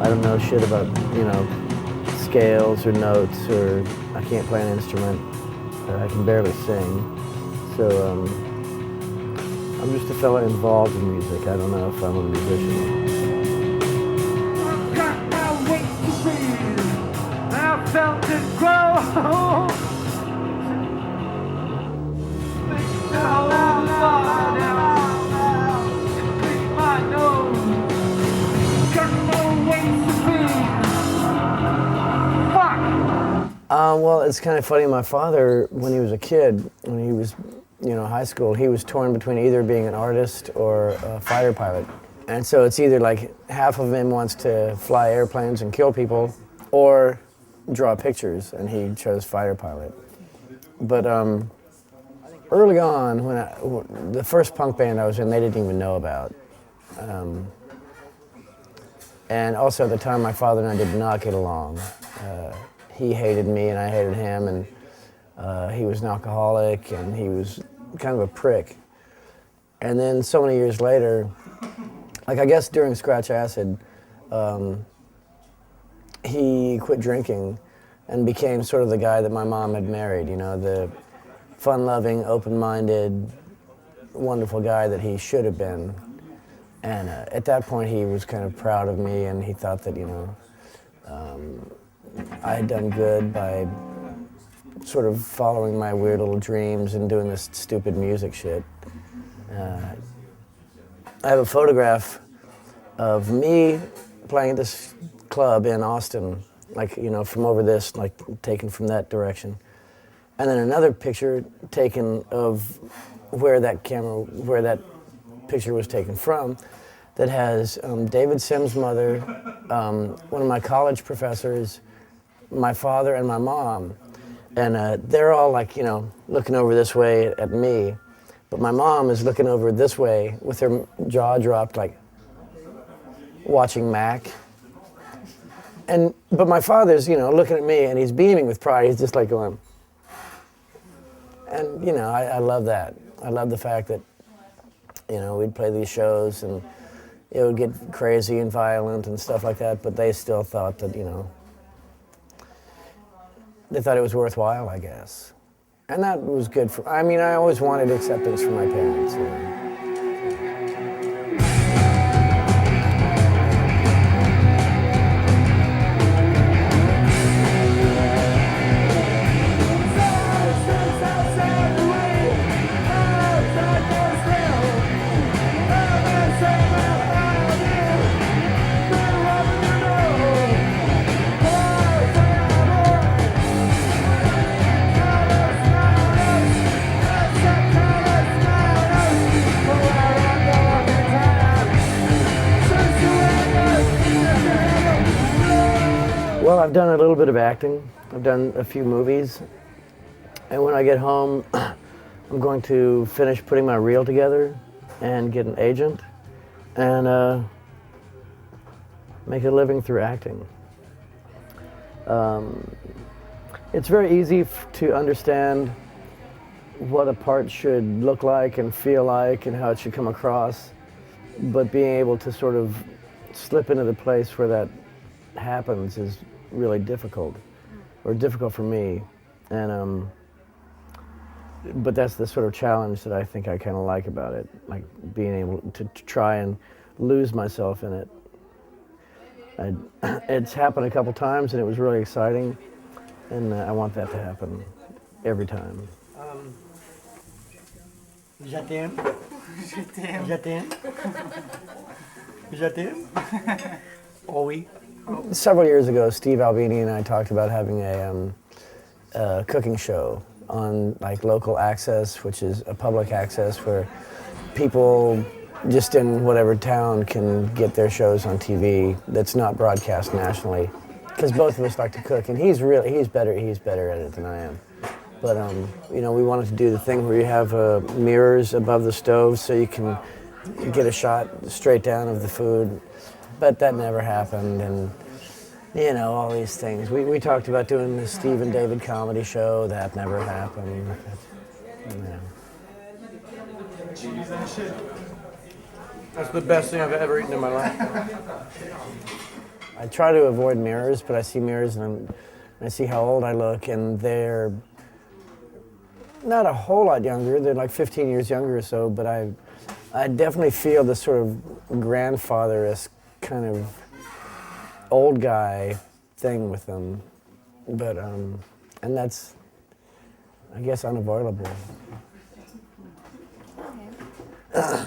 I don't know shit about, scales or notes, or I can't play an instrument. I can barely sing. So I'm just a fella involved in music. I don't know if I'm a musician. I've got my weight to breathe. I felt it grow. Well, it's kind of funny. My father, when he was a kid, when he was, high school, he was torn between either being an artist or a fighter pilot. And so it's either like half of him wants to fly airplanes and kill people, or draw pictures, and he chose fighter pilot. But early on, when the first punk band I was in, they didn't even know about. And also at the time, my father and I did not get along. He hated me and I hated him, and he was an alcoholic and he was kind of a prick. And then so many years later, like I guess during Scratch Acid, he quit drinking and became sort of the guy that my mom had married, the fun-loving, open-minded, wonderful guy that he should have been. And at that point, he was kind of proud of me, and he thought that, I had done good by sort of following my weird little dreams and doing this stupid music shit. I have a photograph of me playing at this club in Austin, like, from over this, like taken from that direction. And then another picture taken of where that picture was taken from, that has David Sims' mother, one of my college professors, my father, and my mom. And they're all like, looking over this way at me. But my mom is looking over this way with her jaw dropped, like watching Mac. But my father's, looking at me, and he's beaming with pride. He's just like going. And, I love that. I love the fact that, we'd play these shows and it would get crazy and violent and stuff like that, but they still thought that, they thought it was worthwhile, I guess. And that was good for, I always wanted acceptance from my parents. Well, I've done a little bit of acting. I've done a few movies. And when I get home, I'm going to finish putting my reel together and get an agent and make a living through acting. It's very easy to understand what a part should look like and feel like and how it should come across, but being able to sort of slip into the place where that happens is really difficult, or difficult for me. And but that's the sort of challenge that I think I kind of like about it, like being able to try and lose myself in it. It's happened a couple times and it was really exciting, and I want that to happen every time. Je t'aime. Je t'aime. Je t'aime. Oh oui. Several years ago, Steve Albini and I talked about having a cooking show on like local access, which is a public access where people just in whatever town can get their shows on TV that's not broadcast nationally. Because both of us like to cook, and he's better at it than I am. But we wanted to do the thing where you have mirrors above the stove so you can get a shot straight down of the food. But that never happened, and all these things. We talked about doing the Steve and David comedy show. That never happened. That's the best thing I've ever eaten in my life. I try to avoid mirrors, but I see mirrors and I see how old I look, and they're not a whole lot younger. They're like 15 years younger or so, but I definitely feel this sort of grandfather-esque kind of old guy thing with them. But, and that's, I guess, unavoidable. Okay.